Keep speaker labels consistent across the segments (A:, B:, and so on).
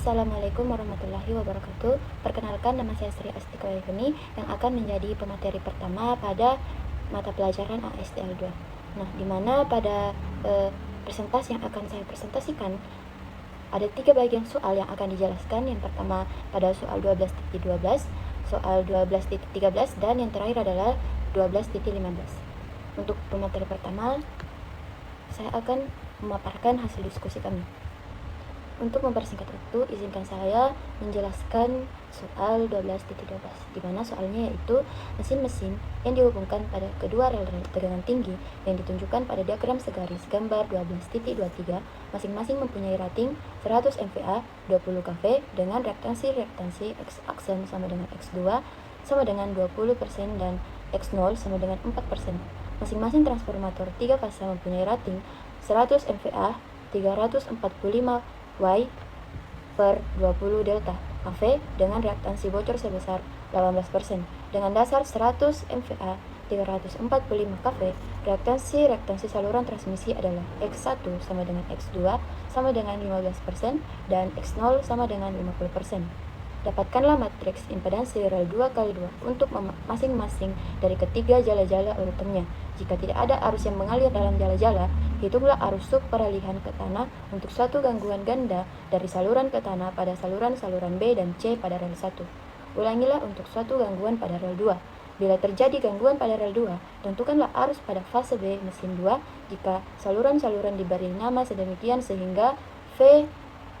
A: Assalamualaikum warahmatullahi wabarakatuh. Perkenalkan, nama saya Sri Astika Wahyuni yang akan menjadi pemateri pertama pada mata pelajaran ASTL 2. Nah, di mana pada presentasi yang akan saya presentasikan ada 3 bagian soal yang akan dijelaskan. Yang pertama pada soal 12.12, soal 12.13, dan yang terakhir adalah 12.15. Untuk pemateri pertama, saya akan memaparkan hasil diskusi kami. Untuk mempersingkat waktu, izinkan saya menjelaskan soal 12.12, di mana soalnya yaitu mesin-mesin yang dihubungkan pada kedua rel-rel tegangan tinggi yang ditunjukkan pada diagram segaris gambar 12.23 masing-masing mempunyai rating 100 MVA 20 kV dengan reaktansi X aksen sama dengan X2 sama dengan 20% dan X0 sama dengan 4%. Masing-masing transformator 3 fase mempunyai rating 100 MVA 345 Y per 20 delta kV dengan reaktansi bocor sebesar 18%. Dengan dasar 100 MVA 345 kV, reaktansi saluran transmisi adalah X1 sama dengan X2 sama dengan 15% dan X0 sama dengan 50%. Dapatkanlah matriks impedansi rel 2x2 untuk masing-masing dari ketiga jala-jala urutannya. Jika tidak ada arus yang mengalir dalam jala-jala, hitunglah arus sub peralihan ke tanah untuk suatu gangguan ganda dari saluran ke tanah pada saluran B dan C pada rel 1. Ulangilah untuk suatu gangguan pada rel 2. Bila terjadi gangguan pada rel 2, tentukanlah arus pada fase B mesin 2 jika saluran-saluran diberi nama sedemikian sehingga V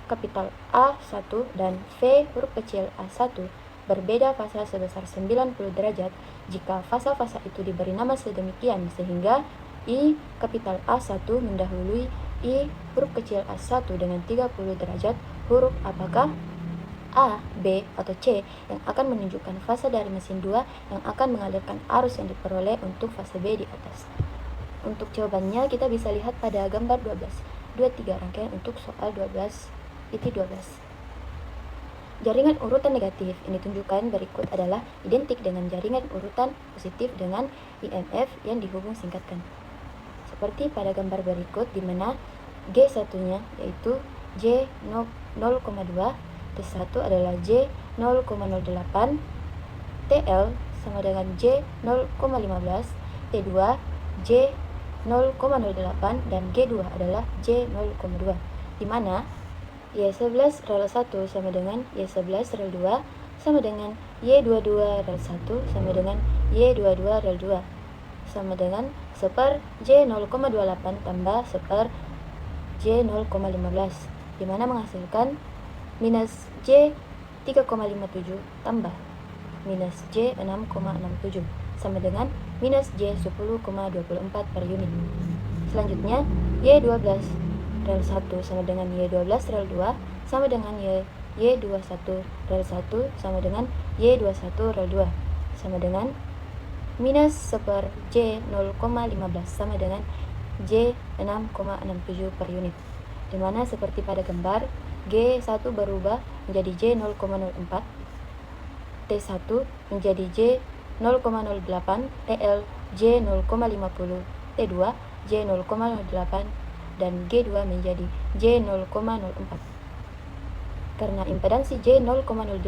A: kapital A1 dan V huruf kecil A1 berbeda fasa sebesar 90 derajat jika fasa-fasa itu diberi nama sedemikian sehingga I kapital A1 mendahului I huruf kecil A1 dengan 30 derajat huruf apakah A, B, atau C yang akan menunjukkan fase dari mesin 2 yang akan mengalirkan arus yang diperoleh untuk fase B di atas. Untuk jawabannya kita bisa lihat pada gambar 23 rangkaian untuk soal 12. Jaringan urutan negatif yang ditunjukkan berikut adalah identik dengan jaringan urutan positif dengan IMF yang dihubung singkatkan. Seperti pada gambar berikut di mana G1-nya yaitu J0,2, T1 adalah J0,08, TL sama dengan J0,15, T2 J0,08 dan G2 adalah J0,2, di mana Y11 rel 1 sama dengan Y11 rel 2 sama dengan Y22 rel 1 sama dengan Y22 rel 2 sama dengan seper J0,28 tambah seper J0,15, di mana menghasilkan minus J3,57 tambah minus J6,67 sama dengan minus J10,24 per unit. Selanjutnya Y12 rel 1 sama dengan Y12 rel 2 sama dengan Y21 rel 1 sama dengan Y21 rel 2 sama dengan minus seper J0,15 sama dengan J6,67 per unit, dimana seperti pada gambar G1 berubah menjadi J0,04, T1 menjadi J0,08, TL J0,50, T2 J0,08 dan G2 menjadi J0,04. Karena impedansi J0,08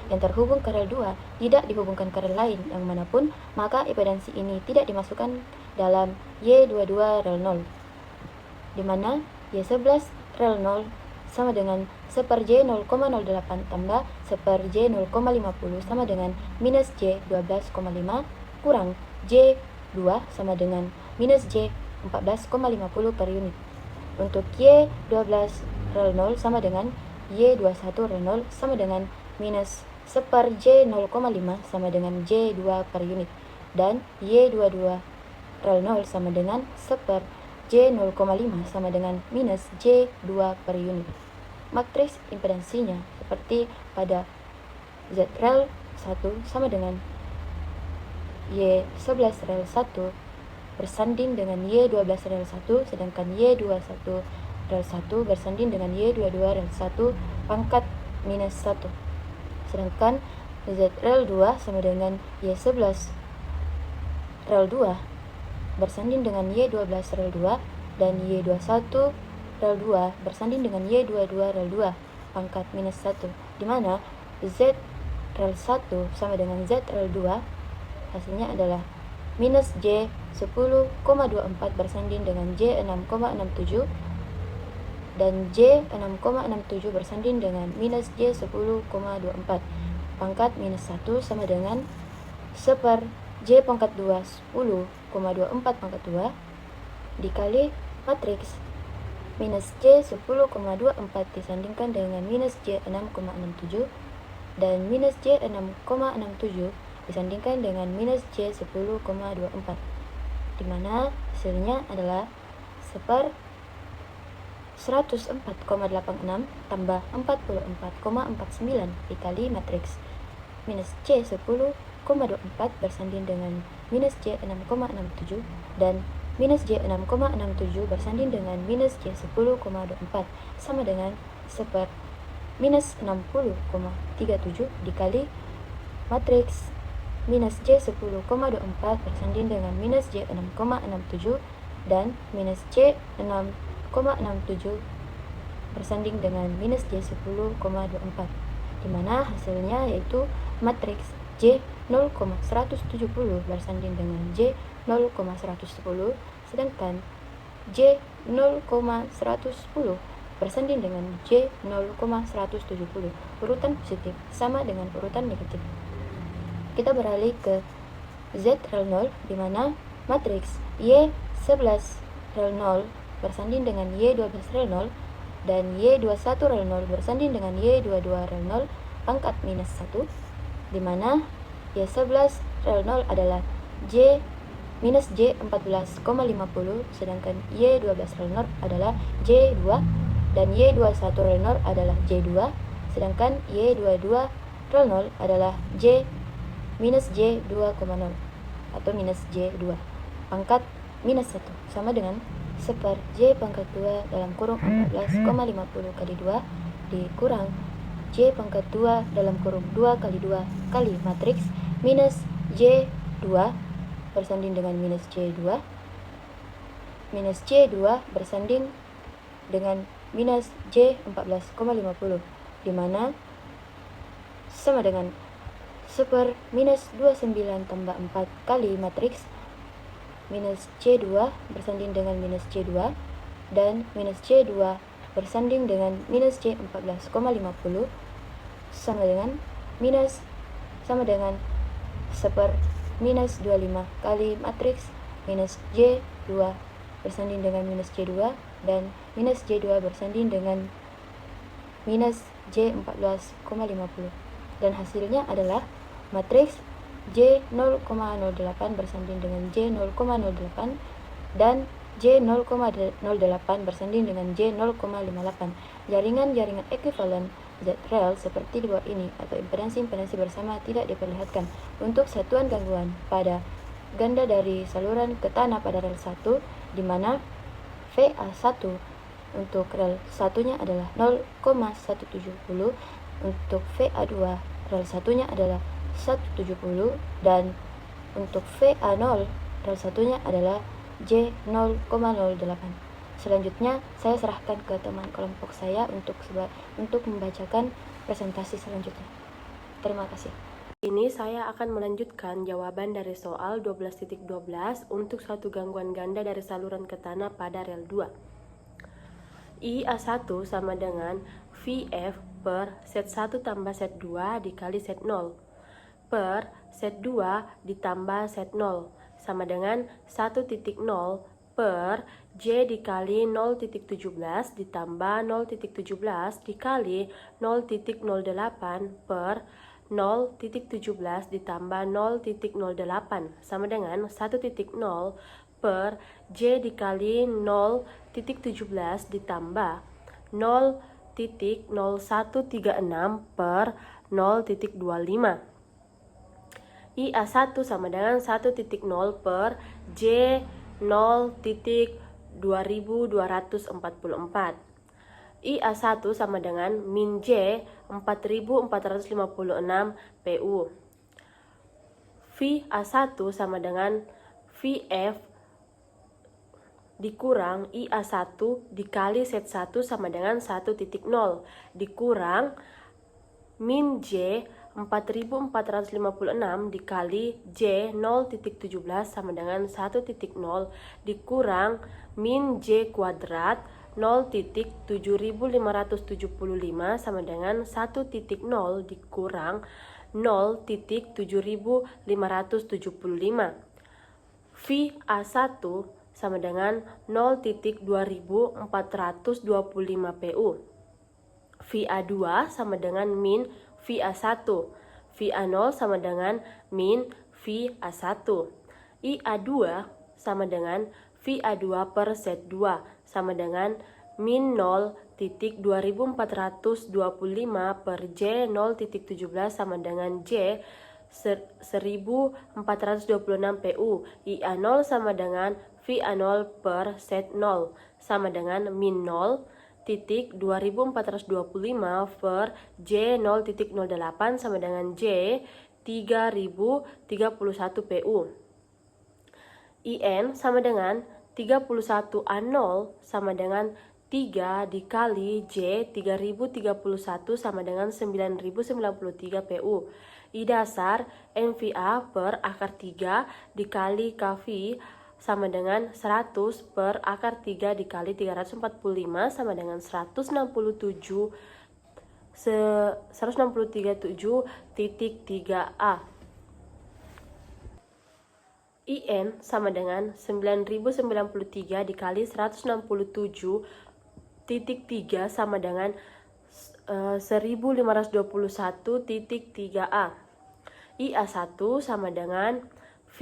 A: yang terhubung ke rel 2 tidak dihubungkan ke rel lain yang manapun, maka impedansi ini tidak dimasukkan dalam Y22 rel 0, di mana Y11 rel 0 sama dengan seper J0,08 tambah seper J0,50 sama dengan minus J12,5 kurang J2 sama dengan minus J14,50 per unit. Untuk Y12 rel 0 sama dengan Y21 rel 0 sama dengan minus seper J0,5 sama dengan J2 per unit, dan Y22 rel 0 sama dengan seper J0,5 sama dengan minus J2 per unit. Matriks impedansinya seperti pada Z rel 1 sama dengan Y11 rel 1 bersanding dengan Y12 rel 1, sedangkan Y21 rel 1 bersanding dengan Y22 rel 1 pangkat minus 1. Sedangkan Z rel 2 sama dengan Y11 rel 2 bersanding dengan Y12 rel 2 dan Y21 rel 2 bersanding dengan Y22 rel 2. pangkat minus 1, di mana Z rel 1 sama dengan Z rel 2, hasilnya adalah minus J 10,24 bersanding dengan J 6,67 dan J 6,67 bersanding dengan minus J 10,24. Pangkat minus 1 sama dengan seper J pangkat 2 10,24 pangkat 2 dikali matriks minus J 10,24 disandingkan dengan minus J 6,67 dan minus J 6,67 disandingkan dengan minus J 10,24, di mana hasilnya adalah seper 104,86 tambah 44,49 dikali matriks minus J 10,24 bersanding dengan minus J 6,67 dan minus J 6,67 bersanding dengan minus J 10,24 sama dengan seper minus 60,37 dikali matriks minus J 10,24 bersanding dengan minus J 6,67 dan minus J 6,67 bersanding dengan minus J 10,24, di mana hasilnya yaitu matriks J 0,170 bersanding dengan J 0,110, sedangkan J 0,110 bersanding dengan J 0,170. Urutan positif sama dengan urutan negatif. Kita beralih ke Z rel 0, di mana matriks Y11 rel 0 bersanding dengan Y12 rel 0 dan Y21 rel 0 bersanding dengan Y22 rel 0 pangkat minus 1, di mana Y11 rel 0 adalah J minus J 14,50, sedangkan Y12 rel 0 adalah J2 dan Y21 rel 0 adalah J2, sedangkan Y22 rel 0 adalah J minus J 2,0 atau minus J2 pangkat minus 1 sama dengan seper J pangkat 2 dalam kurung 14,50 kali 2 dikurang J pangkat 2 dalam kurung 2 kali 2 kali matriks minus J2 bersanding dengan minus J2 minus J2 bersanding dengan minus J 14,50, di mana sama dengan seper minus 29 tambah 4 kali matriks minus J2 bersanding dengan minus J2 dan minus J2 bersanding dengan minus J 14,50 sama dengan seper minus 25 kali matriks minus J2 bersanding dengan minus J2 dan minus J2 bersanding dengan minus J 14,50, dan hasilnya adalah matriks J 0,08 bersanding dengan J 0,08 dan J 0,08 bersanding dengan J 0,58. Jaringan-jaringan ekuivalen Z-rel seperti di bawah ini atau impedansi-impedansi bersama tidak diperlihatkan untuk satuan gangguan pada ganda dari saluran ke tanah pada rel 1, di mana VA1 untuk rel satunya adalah 0,170, untuk VA2 rel satunya adalah 170 dan untuk VA0 rel satunya adalah J 0,08. Selanjutnya saya serahkan ke teman kelompok saya untuk membacakan presentasi selanjutnya. Terima kasih.
B: Ini saya akan melanjutkan jawaban dari soal 12.12 untuk suatu gangguan ganda dari saluran ke tanah pada rel 2. IA1 sama dengan VF per set 1 tambah set 2 dikali set 0 per set 2 ditambah set 0 sama dengan 1.0 per J dikali 0.17 ditambah 0.17 dikali 0.08 per 0.17 ditambah 0.08 sama dengan 1.0 per J dikali 0.17 ditambah 0.0136 per 0.25. IA1 sama dengan 1.0 per J 0.2244. IA1 sama dengan min J 4456 PU. VA1 sama dengan VF dikurang IA1 dikali Z1 sama dengan 1,0 dikurang min J 4456 dikali J 0,17 sama dengan 1,0 dikurang min J kuadrat 0,7575 sama dengan 1,0 dikurang 0,7575. Phi A1 sama dengan 0,2425 PU. Phi A2 sama dengan min Phi A1. Phi A0 sama dengan min Phi A1. IA2 sama dengan Phi A2 per Z2 sama dengan min 0,2425 per J 0,17 sama dengan J 1426 PU. IA0 sama dengan Phi A0 per Z0 sama dengan min 0,2425 per J 0,08 sama dengan J 3031 PU. IN sama dengan 31A0 sama dengan 3 dikali J 3031 sama dengan 9093 PU. I dasar MVA per akar 3 dikali KV sama dengan 100 per akar 3 dikali 345 sama dengan 163,3A. IN sama dengan 9093 dikali 167,3 sama dengan 1521,3A. IA1 sama dengan V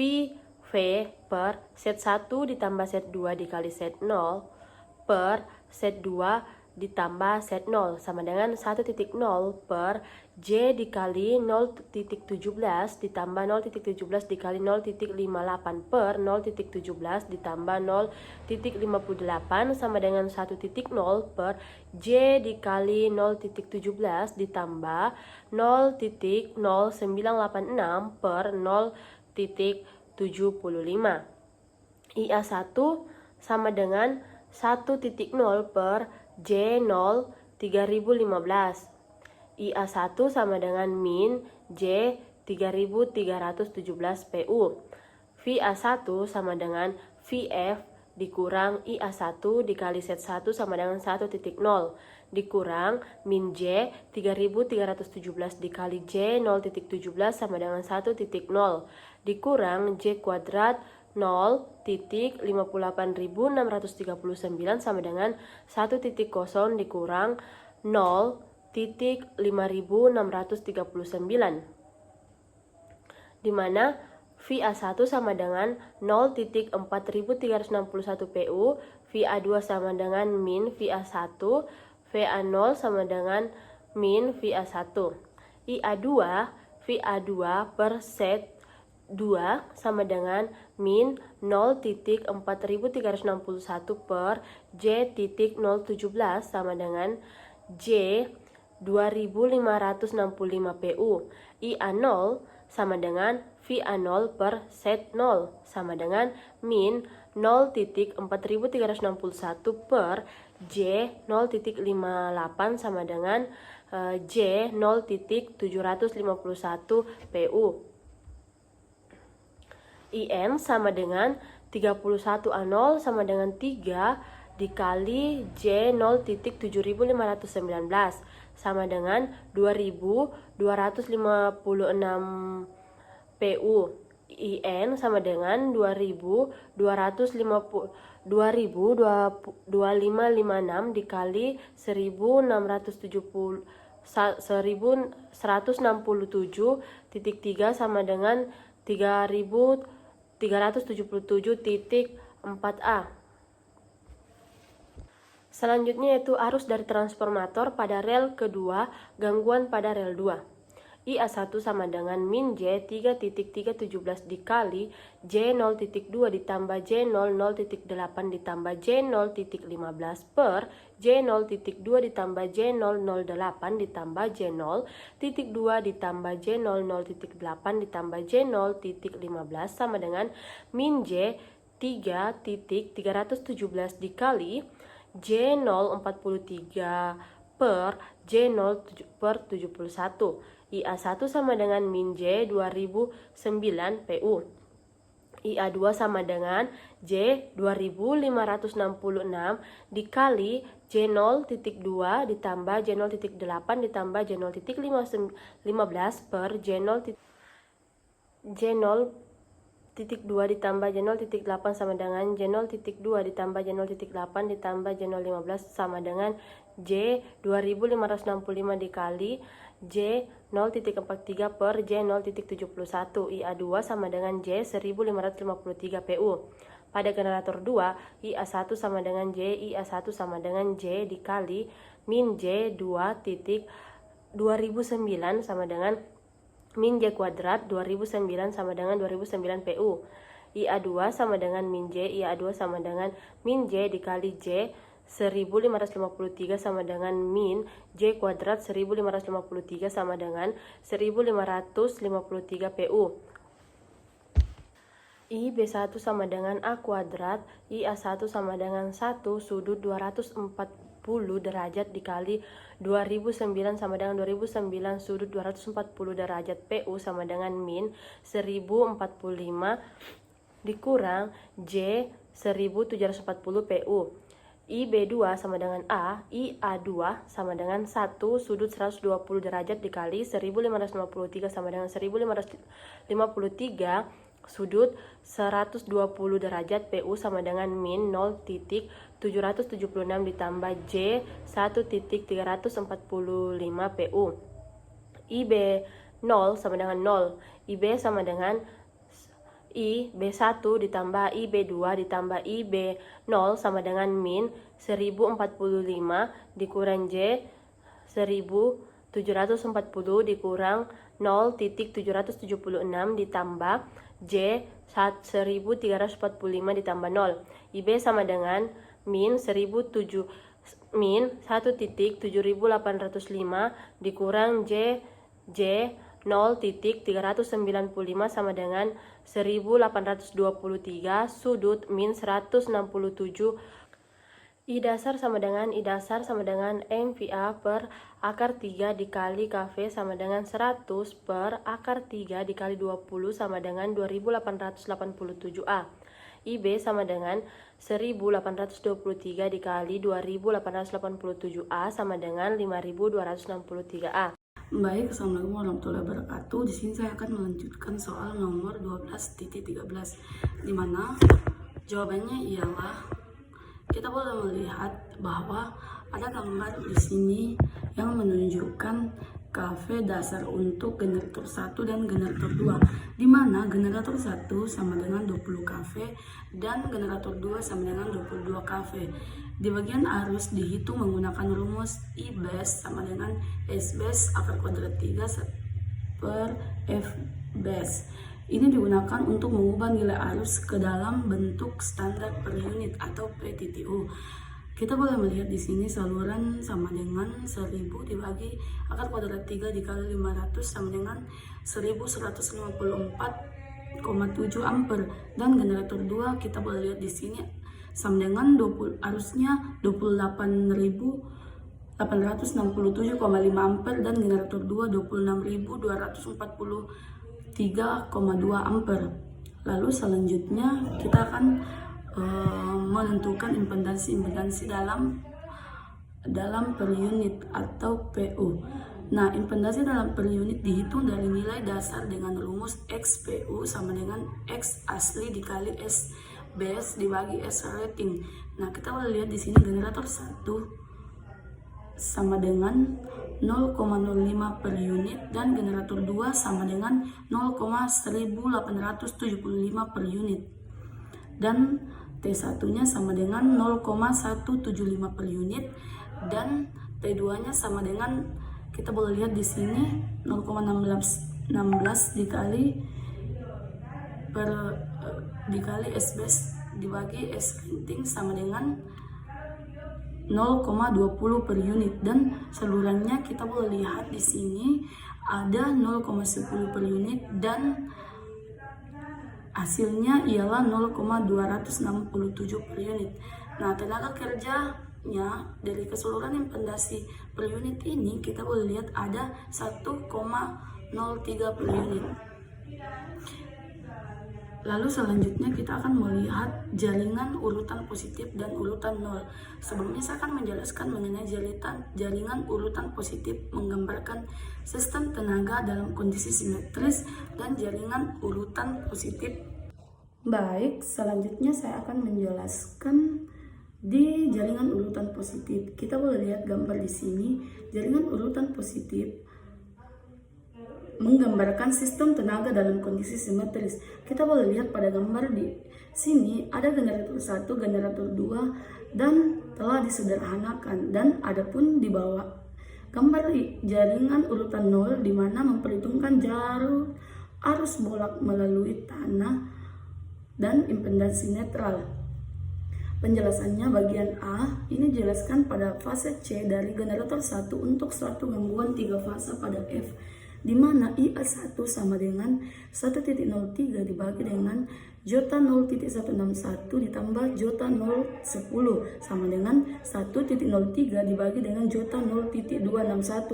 B: per Z1 ditambah Z2 dikali Z0 per Z2 ditambah Z0 sama dengan 1,0 per J dikali 0,17 ditambah 0,17 dikali 0,58 per 0,17 ditambah 0,58 sama dengan 1,0 per J dikali 0,17 ditambah 0,0986 per 0,75. IA1 sama dengan 1,0 per J0 3015. IA1 sama dengan min J 3317 PU. VA1 sama dengan VF dikurang IA1 dikali Z1 sama dengan 1,0 dikurang min J 3317 dikali J 0,17 sama dengan 1,0 dikurang J kuadrat 0,58639 sama dengan 1,0 dikurang 0,5639, di mana VA1 sama dengan 0,4361 PU, VA2 sama dengan min VA1, VA0 sama dengan min VA1. IA2, VA2 per Z2 sama dengan min 0,4361 per J.017 sama dengan J 2565 PU. IA0 sama dengan VA0 per Z0 sama dengan min 0,4361 per J 0,58 sama dengan J 0,751 PU. IN sama dengan 31A0 sama dengan 3 dikali J 0,7519 sama dengan 2256 PU. IN sama dengan 2556 dikali 1167,3 sama dengan 3377.4A. Selanjutnya yaitu arus dari transformator pada rel kedua, gangguan pada rel 2. IA1 sama dengan min J 3,317 dikali J 0,2 ditambah J 0,08 ditambah J 0,15 per J 0,2 ditambah J 0,08 ditambah J 0,2 ditambah J 0,08 ditambah J 0,15 sama dengan min J 3.317 dikali J043 per J0 per 71. IA1 sama dengan min J 2009 PU. IA2 sama dengan J 2566 dikali J0.2 ditambah J0.8 ditambah J0.15 per J0.2 ditambah J0.8 sama dengan J0.2 ditambah J0.8 ditambah J0.15 sama dengan J 2565 dikali J0.43 per J0.71. IA2 sama dengan J 1553 PU. Pada generator 2, IA1 sama dengan J, IA1 sama dengan J dikali min J 2.2009 sama dengan min J kuadrat 2009 sama dengan 2009 PU. IA2 sama dengan min J, IA2 sama dengan min J dikali J 1553 sama dengan min J kuadrat 1553 sama dengan 1553 PU. IB1 sama dengan A kuadrat, IA1 sama dengan 1 sudut 240 derajat dikali 2009 sama dengan 2009 sudut 240 derajat PU sama dengan min 1045 dikurang J 1740 PU. IB2 sama dengan A, IA2 sama dengan 1 sudut 120 derajat dikali 1553 sama dengan 1553 sudut 120 derajat PU sama dengan min 0.776 ditambah J 1.345 PU. IB0 sama dengan 0. IB sama dengan IB1 ditambah IB2 ditambah IB0 sama dengan min 1045 dikurang J 1740 dikurang 0.776 ditambah J 1345 ditambah 0. IB sama dengan min 1.7805 dikurang J 0.395 sama dengan 1823 sudut min 167. I dasar sama dengan MVA per akar 3 dikali KV sama dengan 100 per akar 3 dikali 20 sama dengan 2887A. IB sama dengan 1823 dikali 2887A sama dengan 5263A.
C: Baik, Assalamualaikum warahmatullahi wabarakatuh. Di sini saya akan melanjutkan soal nomor 12.13, di mana jawabannya ialah kita boleh melihat bahwa ada gambar di sini yang menunjukkan KV dasar untuk generator 1 dan generator 2, di mana generator 1 sama dengan 20 KV dan generator 2 sama dengan 22 KV. Di bagian arus dihitung menggunakan rumus I base sama dengan S base akar kuadrat 3 per F base. Ini digunakan untuk mengubah nilai arus ke dalam bentuk standar per unit atau PTTU. Kita boleh melihat di sini saluran sama dengan 1000 dibagi akar kuadrat 3 dikali 500 sama dengan 1154,7 ampere, dan generator 2 kita boleh lihat di sini sama dengan 20 arusnya 28.867,5 ampere dan generator 2 26.243,2 ampere. Lalu selanjutnya kita akan menentukan impedansi dalam per unit atau PU. Nah, impedansi dalam per unit dihitung dari nilai dasar dengan rumus XPU sama dengan X asli dikali S base dibagi S rating. Nah, kita boleh lihat di sini generator 1 sama dengan 0,05 per unit dan generator 2 sama dengan 0,1875 per unit. Dan T1 nya sama dengan 0,175 per unit dan T2 nya sama dengan, kita boleh lihat di sini 0,16 dikali S base dibagi S rating sama dengan 0,20 per unit, dan salurannya kita boleh lihat di sini ada 0,10 per unit dan hasilnya ialah 0,267 per unit. Nah, tenaga kerjanya dari keseluruhan impedasi per unit ini kita boleh lihat ada 1,03 per unit. Lalu selanjutnya kita akan melihat jaringan urutan positif dan urutan nol. Sebelumnya saya akan menjelaskan mengenai jaringan urutan positif menggambarkan sistem tenaga dalam kondisi simetris dan jaringan urutan positif. Baik, selanjutnya saya akan menjelaskan di jaringan urutan positif. Kita boleh lihat gambar di sini. Jaringan urutan positif menggambarkan sistem tenaga dalam kondisi simetris. Kita boleh lihat pada gambar di sini ada generator 1, generator 2 dan telah disederhanakan, dan adapun di bawah gambar jaringan urutan 0 di mana memperhitungkan jalur arus bolak melalui tanah dan impedansi netral. Penjelasannya bagian A ini jelaskan pada fase C dari generator 1 untuk suatu gangguan 3 fase pada F, di mana IA1 sama dengan 1.03 dibagi dengan jota 0.161 ditambah jota 010 sama dengan 1.03 dibagi dengan jota 0.261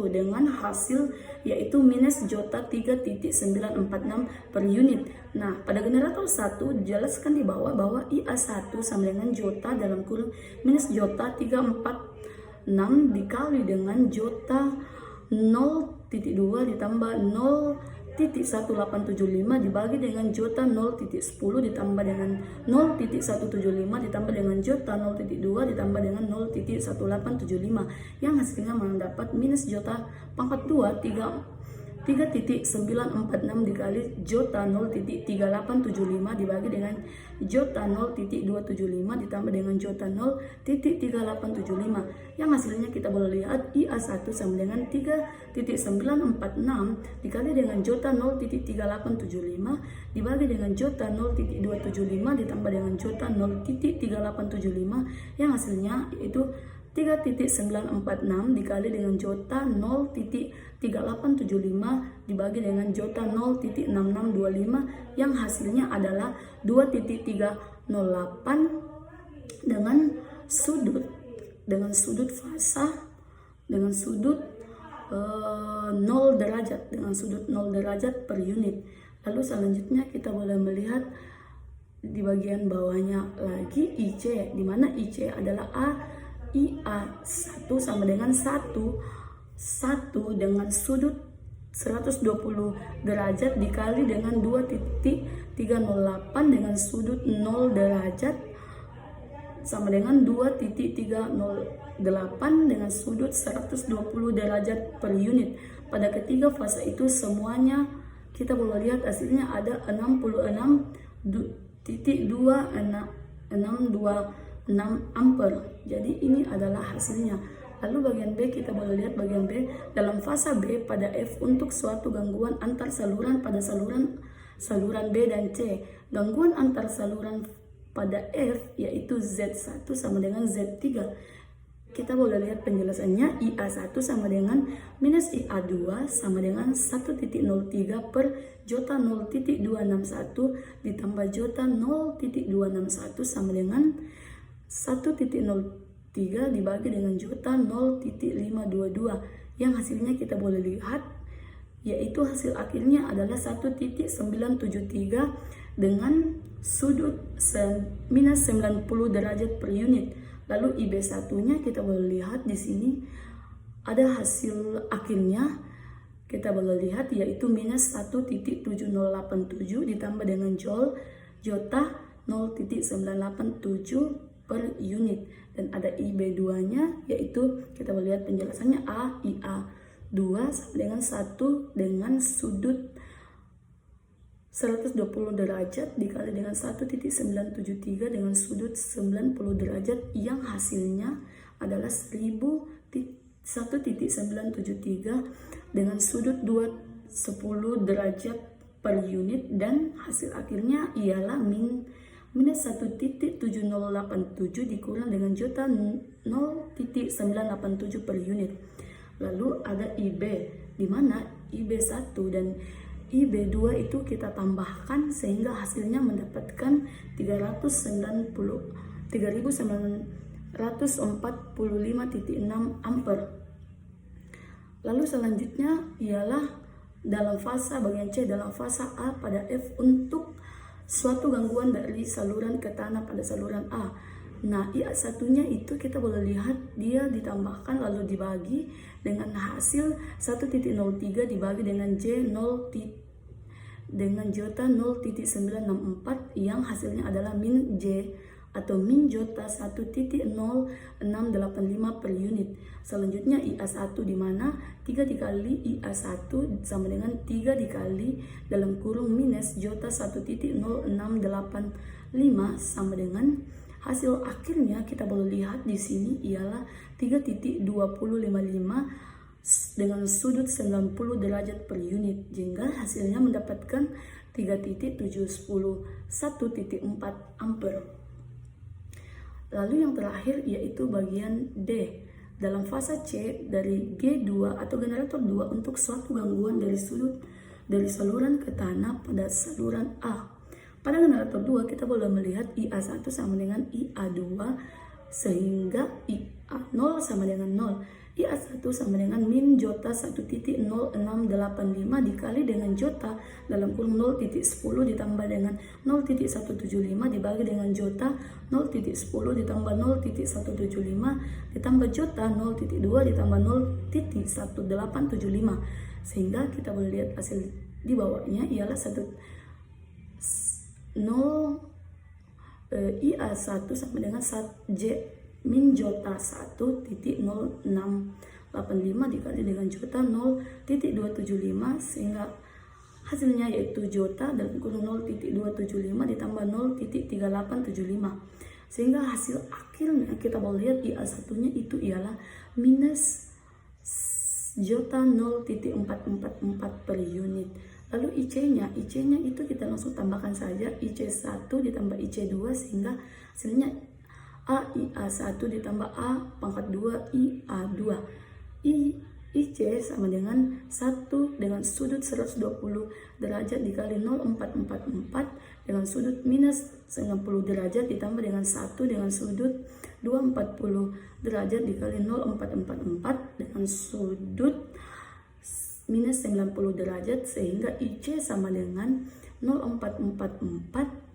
C: dengan hasil yaitu minus jota 3.946 per unit. Nah, pada generator 1 dijelaskan di bawah bahwa IA1 sama dengan jota dalam kurung minus jota 346 dikali dengan jota 0.2 ditambah 0.1875 dibagi dengan jota 0.10 ditambah dengan 0.175 ditambah dengan jota 0.2 ditambah dengan 0.1875 yang hasilnya mendapat minus jota pangkat 2 3.946 dikali jota 0.3875 dibagi dengan jota 0.275 ditambah dengan jota 0.3875 yang hasilnya kita boleh lihat IA1 sama dengan 3.946 dikali dengan jota 0.3875 dibagi dengan jota 0.275 ditambah dengan jota 0.3875 yang hasilnya yaitu 3.946 dikali dengan jota 0.3875 dibagi dengan jota 0.6625 yang hasilnya adalah 2.308 dengan sudut fasa dengan sudut 0 derajat dengan sudut 0 derajat per unit. Lalu selanjutnya kita boleh melihat di bagian bawahnya lagi IC, di mana IC adalah IA1 sama dengan 1 dengan sudut 120 derajat dikali dengan 2.308 dengan sudut 0 derajat sama dengan 2.308 dengan sudut 120 derajat per unit. Pada ketiga fase itu semuanya kita boleh lihat hasilnya ada 66.266 ampere. Jadi ini adalah hasilnya. Lalu bagian B kita boleh lihat bagian B dalam fase B pada F untuk suatu gangguan antar saluran pada saluran B dan C. Gangguan antar saluran pada F yaitu Z1 sama dengan Z3. Kita boleh lihat penjelasannya. IA1 sama dengan minus IA2 sama dengan 1.03 per jota 0.261 ditambah jota 0.261 sama dengan 1.03 dibagi dengan jota 0.522 yang hasilnya kita boleh lihat yaitu hasil akhirnya adalah 1.973 dengan sudut minus 90 derajat per unit. Lalu IB1 nya kita boleh lihat di sini ada hasil akhirnya kita boleh lihat yaitu minus 1.7087 ditambah dengan jota 0.987 per unit, dan ada IB2 nya yaitu kita boleh lihat penjelasannya IA2 sama dengan 1 dengan sudut 120 derajat dikali dengan 1.973 dengan sudut 90 derajat yang hasilnya adalah 1.973 dengan sudut 210 derajat per unit, dan hasil akhirnya ialah minus 1.7087 dikurang dengan jota 0.987 per unit. Lalu ada IB di mana IB1 dan IB2 itu kita tambahkan sehingga hasilnya mendapatkan 3945.6 ampere. Lalu selanjutnya ialah dalam fasa bagian C, dalam fasa A pada F untuk suatu gangguan dari saluran ke tanah pada saluran A. Nah, IA1-nya itu kita boleh lihat dia ditambahkan lalu dibagi dengan hasil 1.03 dibagi dengan jota 0.964 yang hasilnya adalah min J atau min jota 1.0685 per unit. Selanjutnya IA1 di mana 3 dikali IA1 sama dengan 3 dikali dalam kurung minus jota 1.0685 sama dengan hasil akhirnya kita boleh lihat di sini ialah 3.2055 dengan sudut 90 derajat per unit, sehingga hasilnya mendapatkan 3.711.4 ampere. Lalu yang terakhir yaitu bagian D. Dalam fasa C dari G2 atau generator 2 untuk suatu gangguan dari saluran ke tanah pada saluran A. Pada generator 2 kita boleh melihat IA1 sama dengan IA2 sehingga IA0 sama dengan 0. IA1 sama dengan min jota 1.0685 dikali dengan jota dalam kurung 0.10 ditambah dengan 0.175 dibagi dengan jota 0.10 ditambah 0.175 ditambah jota 0.2 ditambah 0.1875 sehingga kita boleh lihat hasil di bawahnya ialah IA1 sama dengan J min jota 1.0685 dikali dengan jota 0.275 sehingga hasilnya yaitu jota dalam kurung 0.275 ditambah 0.3875 sehingga hasil akhirnya kita boleh lihat IA1 nya itu ialah minus jota 0.444 per unit. Lalu IC-nya itu kita langsung tambahkan saja IC1 ditambah IC2 sehingga hasilnya IA1 ditambah A pangkat 2 IA2. IC sama dengan 1 dengan sudut 120 derajat dikali 0444 dengan sudut minus 90 derajat ditambah dengan 1 dengan sudut 240 derajat dikali 0444 dengan sudut minus 90 derajat sehingga IC sama dengan 0444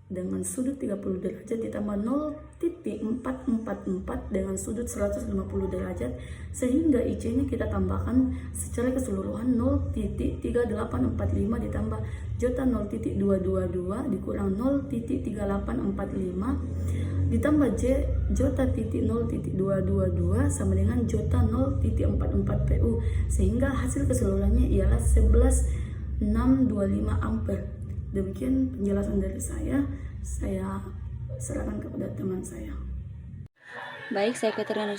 C: dengan sudut 30 derajat ditambah 0.444 dengan sudut 150 derajat sehingga IC-nya kita tambahkan secara keseluruhan 0.3845 ditambah jota 0.222 dikurang 0.3845 ditambah jota 0.222 sama dengan jota 0.44 PU sehingga hasil keseluruhannya ialah 11.625 ampere. Demikian penjelasan dari saya serahkan kepada teman saya.
A: Baik, saya Katerina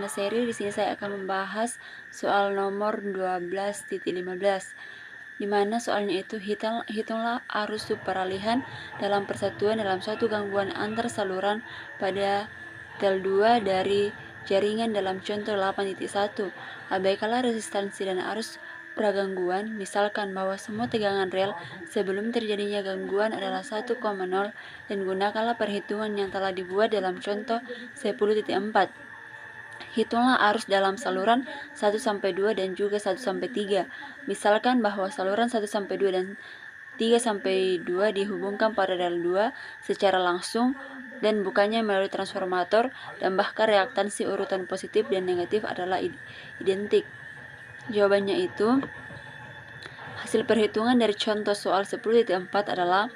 A: Seri. Di sini saya akan membahas soal nomor 12.15, di mana soalnya itu hitunglah arus subperalihan dalam persatuan dalam suatu gangguan antar saluran pada tel 2 dari jaringan dalam contoh 8.1. Abaikanlah resistansi dan arus pragangguan, misalkan bahwa semua tegangan rel sebelum terjadinya gangguan adalah 1,0 dan gunakanlah perhitungan yang telah dibuat dalam contoh 10.4. Hitunglah arus dalam saluran 1-2 dan juga 1-3. Misalkan bahwa saluran 1-2 dan 3-2 dihubungkan pada rel 2 secara langsung dan bukannya melalui transformator, dan bahkan reaktansi urutan positif dan negatif adalah identik. Jawabannya itu hasil perhitungan dari contoh soal 10.4 adalah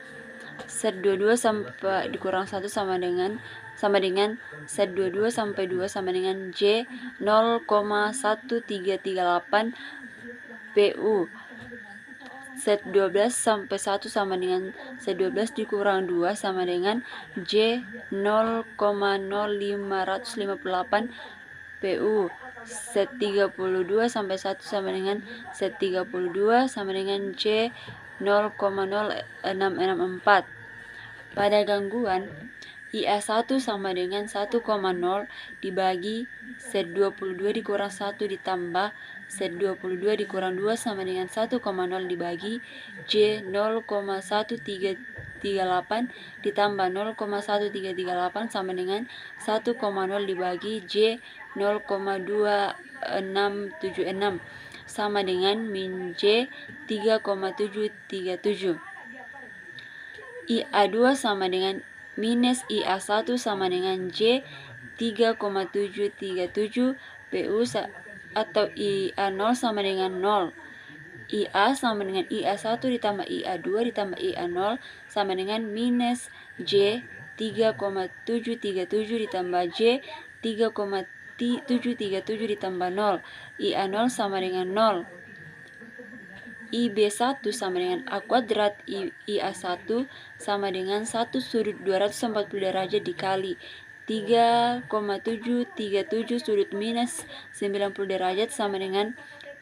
A: set 22 sampai dikurang 1 sama dengan set 22 sampai 2 sama dengan J 0,1338 PU. Set 12 sampai 1 sama dengan set 12 dikurang 2 sama dengan J 0,0558 PU. Set 32 sampai 1 sama dengan set 32 sama dengan J 0,0664. Pada gangguan
D: IA1 sama dengan 1,0 dibagi set 22 dikurang 1 ditambah set 22 dikurang 2 sama dengan 1,0 dibagi J 0,1338 ditambah 0,1338 sama dengan 1,0 dibagi J 0,2676 sama dengan min J 3,737. IA2 sama dengan minus IA1 sama dengan J 3,737 PU atau IA0 sama dengan 0. IA sama dengan IA1 ditambah IA2 ditambah IA0 sama dengan minus J 3,737 ditambah J 3,737 ditambah 0. IA0 sama dengan 0. IB1 sama dengan A kuadrat IA1 sama dengan 1 sudut 240 derajat dikali 3,737 sudut minus 90 derajat sama dengan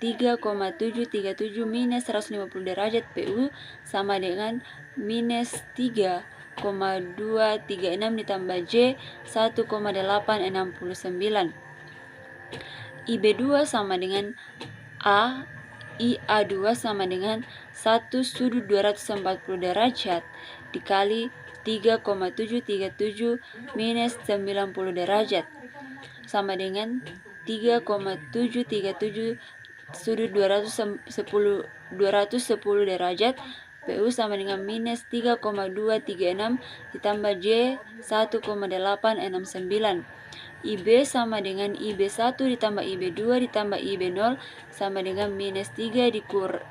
D: 3,737 minus 150 derajat PU sama dengan minus 3,236 ditambah J 1,869. IB2 sama dengan A IA2 sama dengan 1 sudut 240 derajat dikali 3,737 minus 90 derajat sama dengan 3,737 sudut 210 derajat PU sama dengan minus 3,236 ditambah J 1,869. IB sama dengan IB1 ditambah IB2 ditambah IB0 sama dengan minus 3,236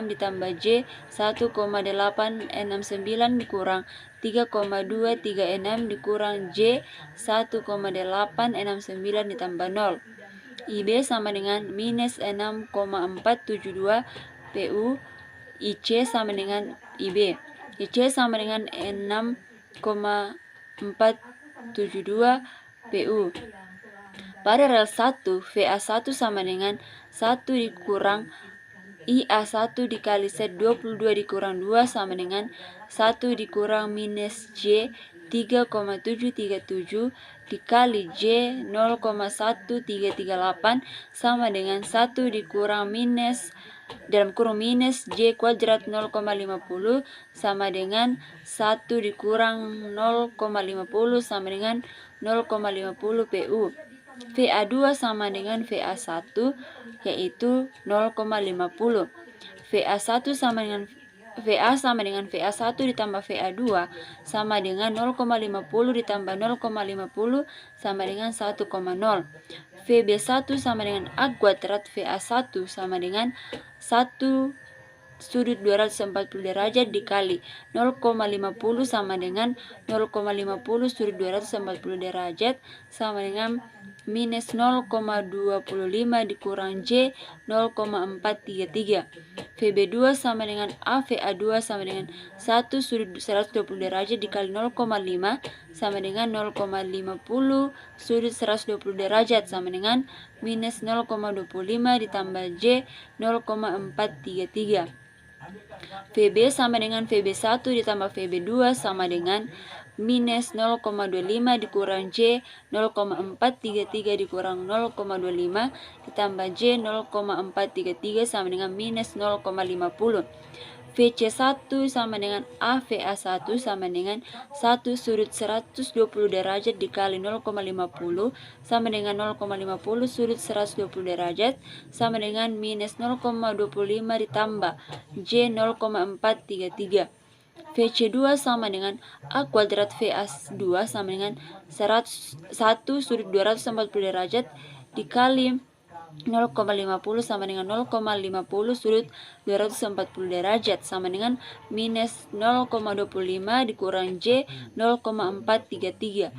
D: ditambah J 1,869 dikurang 3,236 dikurang J 1,869 ditambah 0. IB sama dengan minus 6,472 PU. IC sama dengan IB. IC sama dengan 6,472 PU. Pada rel 1, VA1 sama dengan 1 dikurang IA1 dikali set 22 dikurang 2 sama dengan 1 dikurang minus J 3,737 dikali J 0,1338 sama dengan 1 dikurang minus dalam kurung minus J kuadrat 0,50 sama dengan 1 dikurang 0,50 sama dengan 0,50 PU. VA2 sama dengan VA1 yaitu 0,50. VA1 sama dengan VA sama dengan VA1 ditambah VA2 sama dengan 0,50 ditambah 0,50 sama dengan 1,0. VB1 sama dengan A kuadrat VA1 sama dengan 1 sudut 240 derajat dikali 0,50 sama dengan 0,50 sudut 240 derajat sama dengan minus 0,25 dikurang J 0,433. VB2 sama dengan A VA2 sama dengan 1 sudut 120 derajat dikali 0,5 sama dengan 0,50 sudut 120 derajat sama dengan minus 0,25 ditambah J 0,433. VB sama dengan VB1 ditambah VB2 sama dengan minus 0,25 dikurang J 0,433 dikurang 0,25 ditambah J 0,433 sama dengan minus 0,50. VC1 sama dengan A VA1 sama dengan 1 sudut 120 derajat dikali 0,50 sama dengan 0,50 sudut 120 derajat sama dengan minus 0,25 ditambah J 0,433. VC2 sama dengan A kuadrat VA2 sama dengan 1 sudut 240 derajat dikali 0,50 sama dengan 0,50 sudut 240 derajat sama dengan minus 0,25 dikurang J 0,433.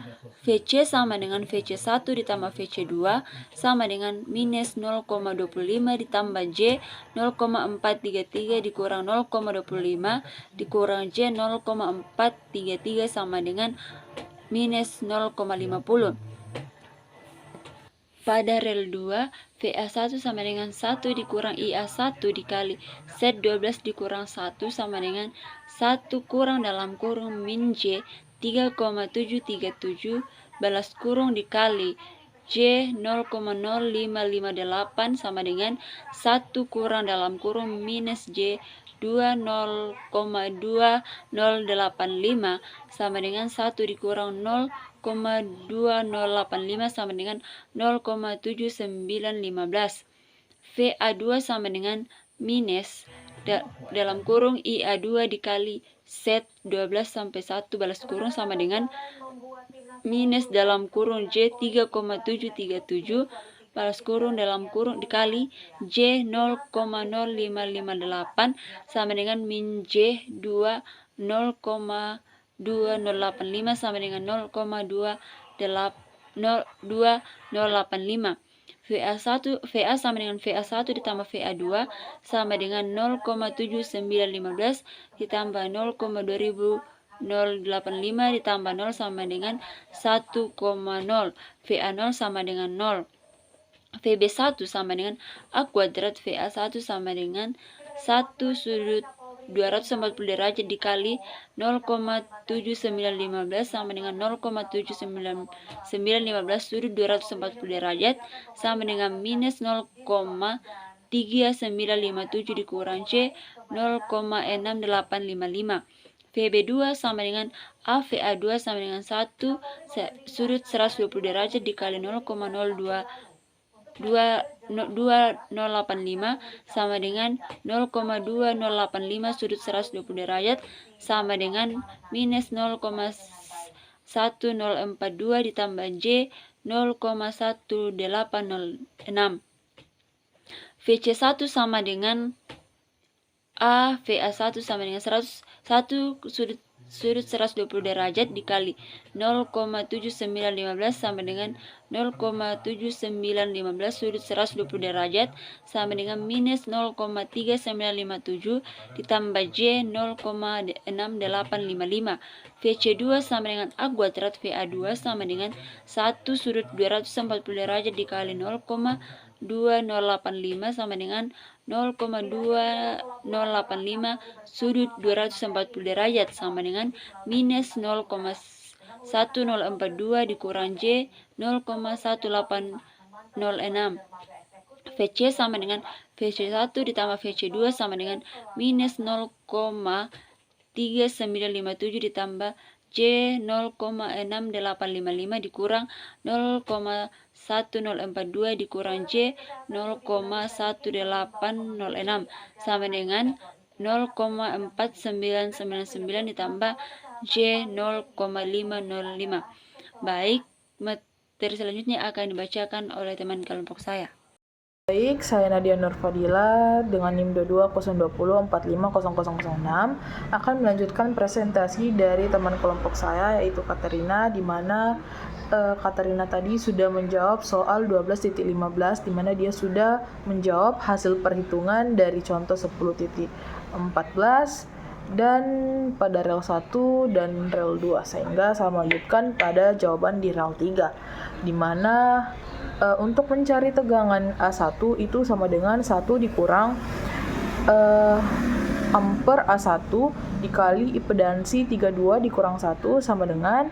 D: VC sama dengan VC1 ditambah VC2 sama dengan minus 0,25 ditambah J 0,433 dikurang 0,25 dikurang J 0,433 sama dengan minus 0,50. Pada rel 2, VA1 sama dengan 1 dikurang IA1 dikali set 12 dikurang 1 sama dengan 1 kurang dalam kurung min J 3,737 balas kurung dikali J 0,0558 sama dengan 1 kurang dalam kurung minus J 20,2085 sama dengan 1 dikurang 0,2085 sama dengan 0,7915. VA2 sama dengan minus dalam kurung IA2 dikali set 12 sampai 1 balas kurung sama dengan minus dalam kurung J 3,737 balas kurung dalam kurung dikali J 0,0558 sama dengan min J 0,2085 sama dengan 0,2085. VA sama dengan VA1 ditambah VA2 sama dengan 0,7915 ditambah 0,2085 ditambah 0 sama dengan 1,0. VA0 sama dengan 0. VB1 sama dengan A kuadrat VA1 sama dengan 1 sudut 240 derajat dikali 0,7915 sama dengan 0,7915 sudut 240 derajat sama dengan minus 0,3957 dikurang C 0,6855. VB2 sama dengan A VA2 sama dengan 1 sudut 120 derajat dikali 0,025 sama dengan 0,2085 sudut 120 derajat sama dengan minus 0,1042 ditambah J 0,1806. VC1 sama dengan A VA1 sama dengan 1 sudut 120 derajat dikali 0,7915 sama dengan 0,7915 sudut 120 derajat sama dengan minus 0,3957 ditambah J 0,6855. VC2 sama dengan A kuadrat VA2 sama dengan 1 sudut 240 derajat dikali 0,2085 sama dengan 0,2085 sudut 240 derajat sama dengan minus 0,1042 dikurang J 0,1806. VC sama dengan VC1 ditambah VC2 sama dengan minus 0,3957 ditambah J 0,6855 dikurang 0,1042 dikurang J 0,1806 sama dengan 0,4999 ditambah J 0,505. Baik, materi selanjutnya akan dibacakan oleh teman kelompok saya.
E: Baik, saya Nadia Nurfadila dengan NIM 220204500006 akan melanjutkan presentasi dari teman kelompok saya yaitu Katerina, di mana Katerina tadi sudah menjawab soal 12.15 di mana dia sudah menjawab hasil perhitungan dari contoh 10.14 dan pada rel 1 dan rel 2, sehingga saya melanjutkan pada jawaban di rel 3 di mana untuk mencari tegangan A1 itu sama dengan 1 dikurang ampere A1 dikali impedansi 32 dikurang 1 sama dengan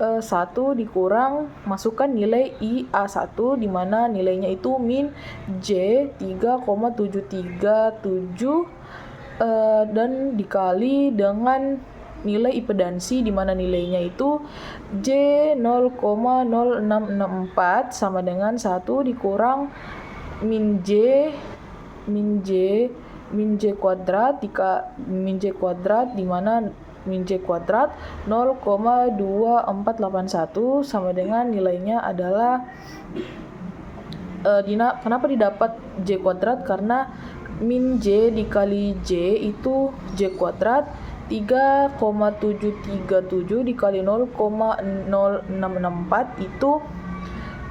E: 1 dikurang masukkan nilai I A1 di mana nilainya itu min J 3,737 dan dikali dengan nilai impedansi di mana nilainya itu J 0,0664 sama dengan 1 dikurang min J kuadrat di mana min J kuadrat 0,2481 sama dengan nilainya adalah kenapa didapat J kuadrat, karena min J dikali J itu J kuadrat 3,737 dikali 0,0664 itu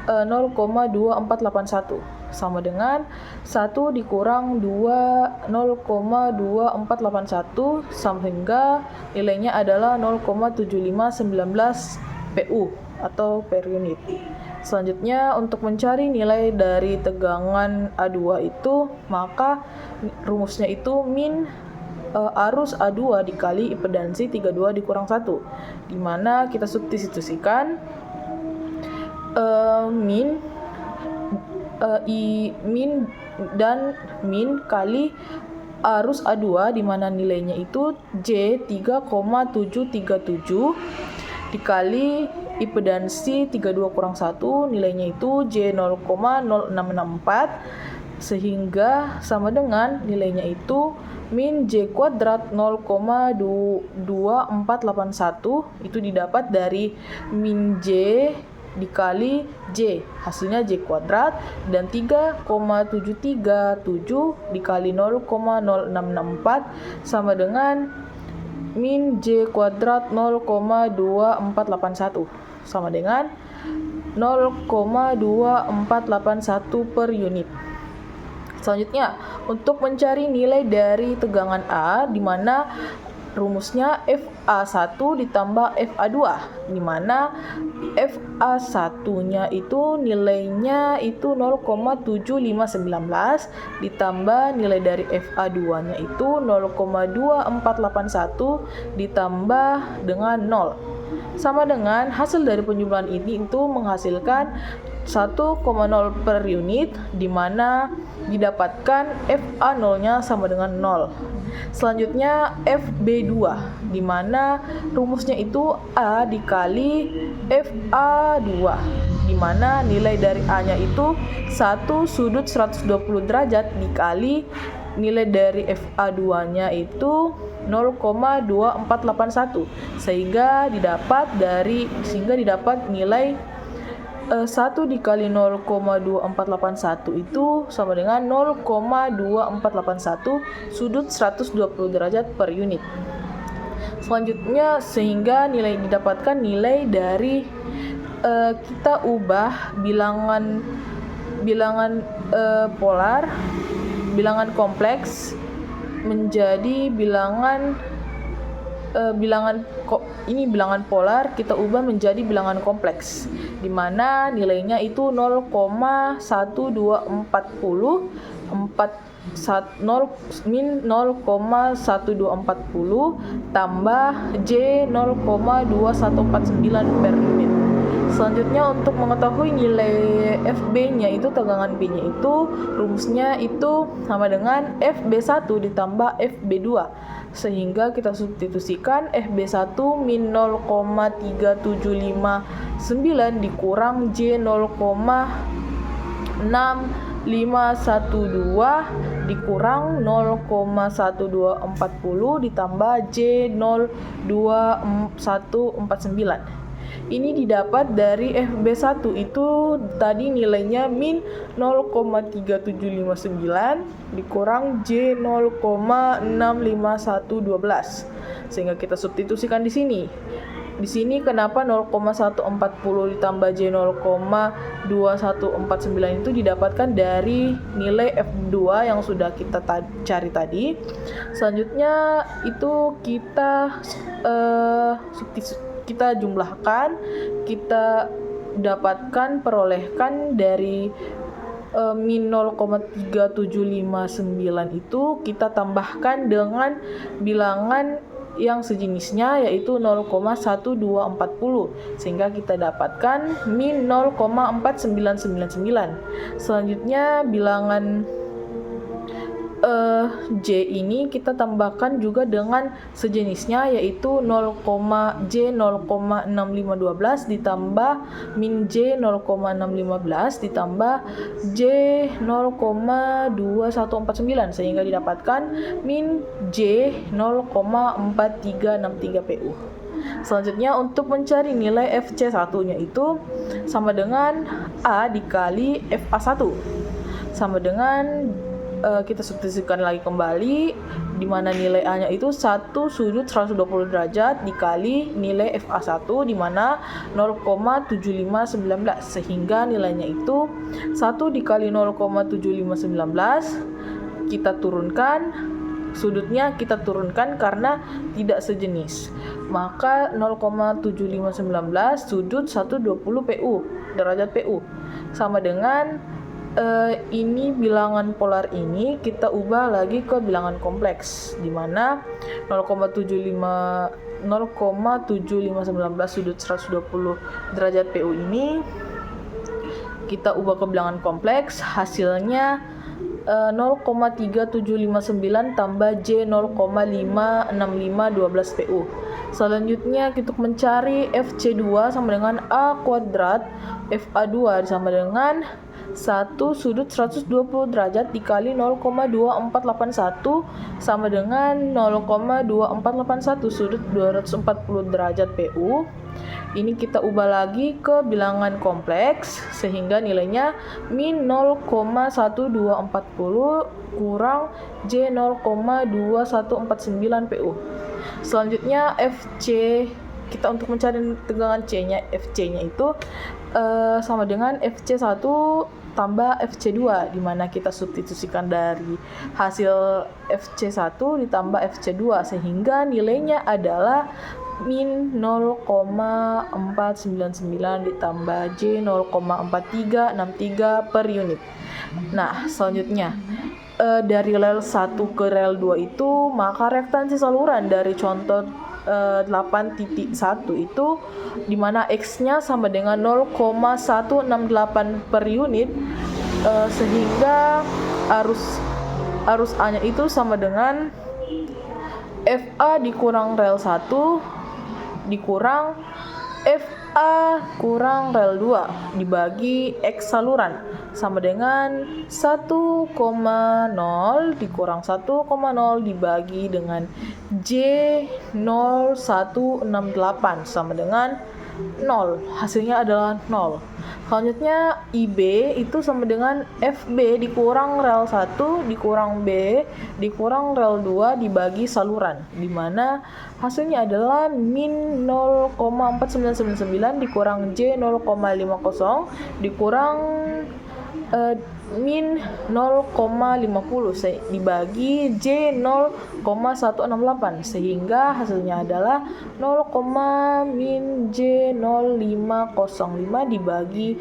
E: 0,2481 sama dengan 1 dikurang 2 0,2481 sehingga nilainya adalah 0,7519 PU atau per unit. Selanjutnya untuk mencari nilai dari tegangan A2 itu, maka rumusnya itu min arus A2 dikali impedansi 32 dikurang 1, dimana kita substitusikan min kali arus A2 di mana nilainya itu J 3,737 dikali impedansi 32 kurang 1 nilainya itu J 0,0664 sehingga sama dengan nilainya itu min J kuadrat 0,2481 itu didapat dari min J dikali J, hasilnya J kuadrat, dan 3,737 dikali 0,0664 sama dengan min J kuadrat 0,2481 sama dengan 0,2481 per unit. Selanjutnya, untuk mencari nilai dari tegangan A, di mana rumusnya FA1 ditambah FA2, di mana FA1-nya itu nilainya itu 0,7519 ditambah nilai dari FA2-nya itu 0,2481 ditambah dengan 0. Sama dengan hasil dari penjumlahan ini itu menghasilkan 1,0 per unit, di mana didapatkan FA0-nya sama dengan 0. Selanjutnya FB2, di mana rumusnya itu A dikali FA2, di mana nilai dari A-nya itu 1 sudut 120 derajat dikali nilai dari FA2-nya itu 0,2481 sehingga didapat nilai 1 dikali 0,2481 itu sama dengan 0,2481 sudut 120 derajat per unit. Selanjutnya sehingga nilai didapatkan nilai dari kita ubah bilangan polar, bilangan kompleks menjadi bilangan polar kita ubah menjadi bilangan kompleks, di mana nilainya itu 0,1240 tambah J 0,2149 per unit. Selanjutnya untuk mengetahui nilai FB-nya itu tegangan B-nya itu rumusnya itu sama dengan FB1 ditambah FB2. Sehingga kita substitusikan FB1 min 0,3759 dikurang J 0,6512 dikurang 0,1240 ditambah J 02149. Ini didapat dari FB1 itu tadi nilainya min 0,3759 dikurang J 0,65112. Sehingga kita substitusikan di sini. Di sini kenapa 0,140 ditambah J 0,2149 itu didapatkan dari nilai F2 yang sudah kita cari tadi. Selanjutnya itu kita jumlahkan, kita dapatkan perolehkan dari min 0,3759 itu kita tambahkan dengan bilangan yang sejenisnya yaitu 0,1240 sehingga kita dapatkan min 0,4999. Selanjutnya bilangan J ini kita tambahkan juga dengan sejenisnya yaitu J 0,6512 ditambah min J 0,615 ditambah J 0,2149 sehingga didapatkan min J 0,4363 PU. Selanjutnya untuk mencari nilai FC1-nya itu sama dengan A dikali FA1 sama dengan kita substitusikan lagi kembali di mana nilai A-nya itu 1 sudut 120 derajat dikali nilai FA1 di mana 0,7519 sehingga nilainya itu 1 dikali 0,7519 kita turunkan, sudutnya kita turunkan karena tidak sejenis. Maka 0,7519 sudut 120 PU derajat PU sama dengan ini bilangan polar ini kita ubah lagi ke bilangan kompleks, di mana 0,7519 sudut 120 derajat PU ini kita ubah ke bilangan kompleks, hasilnya 0,3759 tambah J 0,56512 PU. Selanjutnya untuk mencari FC2 sama dengan A kuadrat, FA2 sama dengan 1 sudut 120 derajat dikali 0,2481 sama dengan 0,2481 sudut 240 derajat PU. Ini kita ubah lagi ke bilangan kompleks sehingga nilainya min 0,1240 kurang J 0,2149 PU. Selanjutnya FC, kita untuk mencari tegangan C-nya, FC-nya itu sama dengan FC1 tambah FC2, di mana kita substitusikan dari hasil FC1 ditambah FC2 sehingga nilainya adalah min 0,499 ditambah J 0,4363 per unit. Nah, selanjutnya dari rel 1 ke rel 2 itu, maka reaktansi saluran dari contoh 8.1 itu dimana X-nya sama dengan 0,168 per unit, sehingga arus A-nya itu sama dengan FA dikurang rel 1 dikurang FA kurang rel 2 dibagi X saluran sama dengan 1,0 dikurang 1,0 dibagi dengan J 0168 sama dengan 0. Hasilnya adalah 0. Selanjutnya IB itu sama dengan FB dikurang rel 1 dikurang B dikurang rel 2 dibagi saluran, di mana hasilnya adalah min 0,4999 dikurang J 0,50 dikurang min 0,50 dibagi J 0,168 sehingga hasilnya adalah 0, min J 0505 dibagi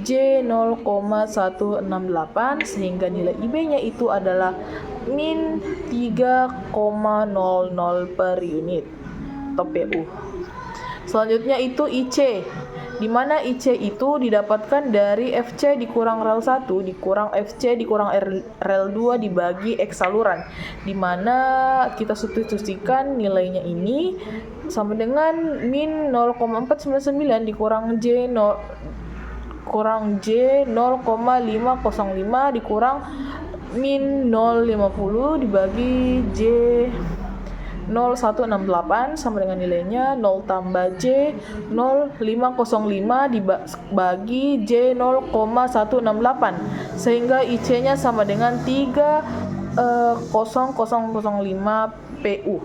E: J 0,168 sehingga nilai IB-nya itu adalah min 3,00 per unit atau PU. Selanjutnya itu IC, di mana IC itu didapatkan dari FC dikurang rel 1 dikurang FC dikurang rel 2 dibagi X saluran, di mana kita substitusikan nilainya ini sama dengan min 0,499 dikurang J 0,505 dikurang min 050 dibagi J 0168 sama dengan nilainya 0 tambah J 0505 dibagi J 0,168 sehingga IC-nya sama dengan 3,0005 PU.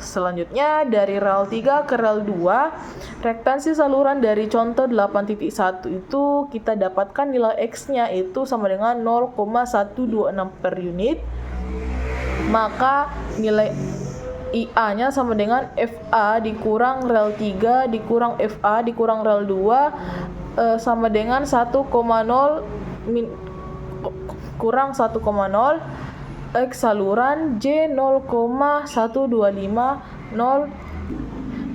E: Selanjutnya dari rel 3 ke rel 2, reaktansi saluran dari contoh 8.1 itu kita dapatkan nilai X-nya itu sama dengan 0,126 per unit. Maka nilai IA-nya sama dengan FA dikurang rel 3 dikurang FA dikurang rel 2 sama dengan 1,0 kurang 1,0 X saluran J 0,1250.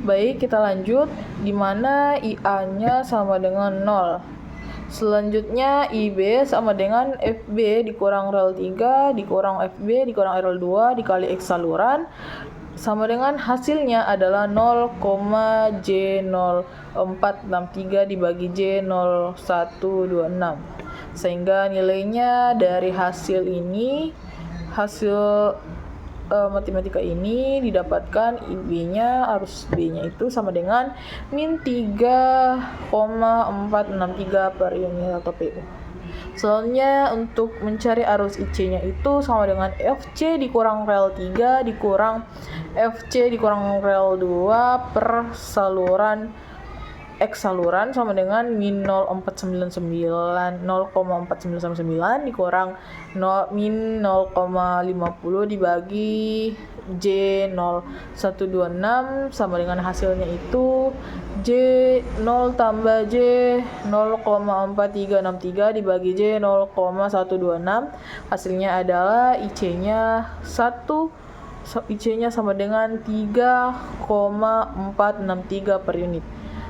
E: Baik, kita lanjut, di mana IA-nya sama dengan 0. Selanjutnya IB sama dengan FB dikurang rel 3 dikurang FB dikurang rel 2 dikali X saluran sama dengan hasilnya adalah 0,J0463 dibagi J0126 sehingga nilainya dari hasil ini, hasil matematika ini didapatkan IB-nya, arus B-nya itu sama dengan min 3,463 per unit atau PU. Selanjutnya untuk mencari arus IC-nya itu sama dengan FC dikurang rel 3 dikurang FC dikurang rel 2 per saluran X saluran sama dengan min 0,499 dikurang min 0,50 dibagi J0126 sama dengan hasilnya itu J0 tambah J0,4363 dibagi J0,126. Hasilnya adalah IC-nya sama dengan 3,463 per unit.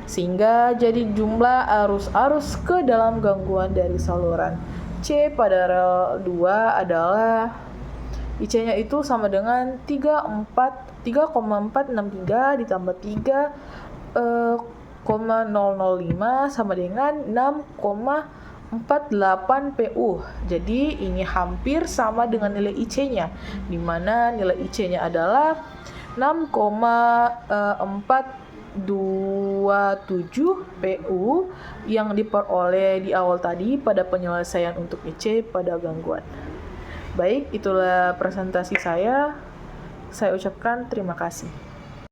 E: Sehingga jadi jumlah arus ke dalam gangguan dari saluran C pada rel 2 adalah IC-nya itu sama dengan 3,463 ditambah 3,005 sama dengan 6,48 PU. Jadi ini hampir sama dengan nilai IC-nya, di mana nilai IC-nya adalah 6,427 PU yang diperoleh di awal tadi pada penyelesaian untuk IC pada gangguan. Baik, itulah presentasi saya. Saya ucapkan terima kasih.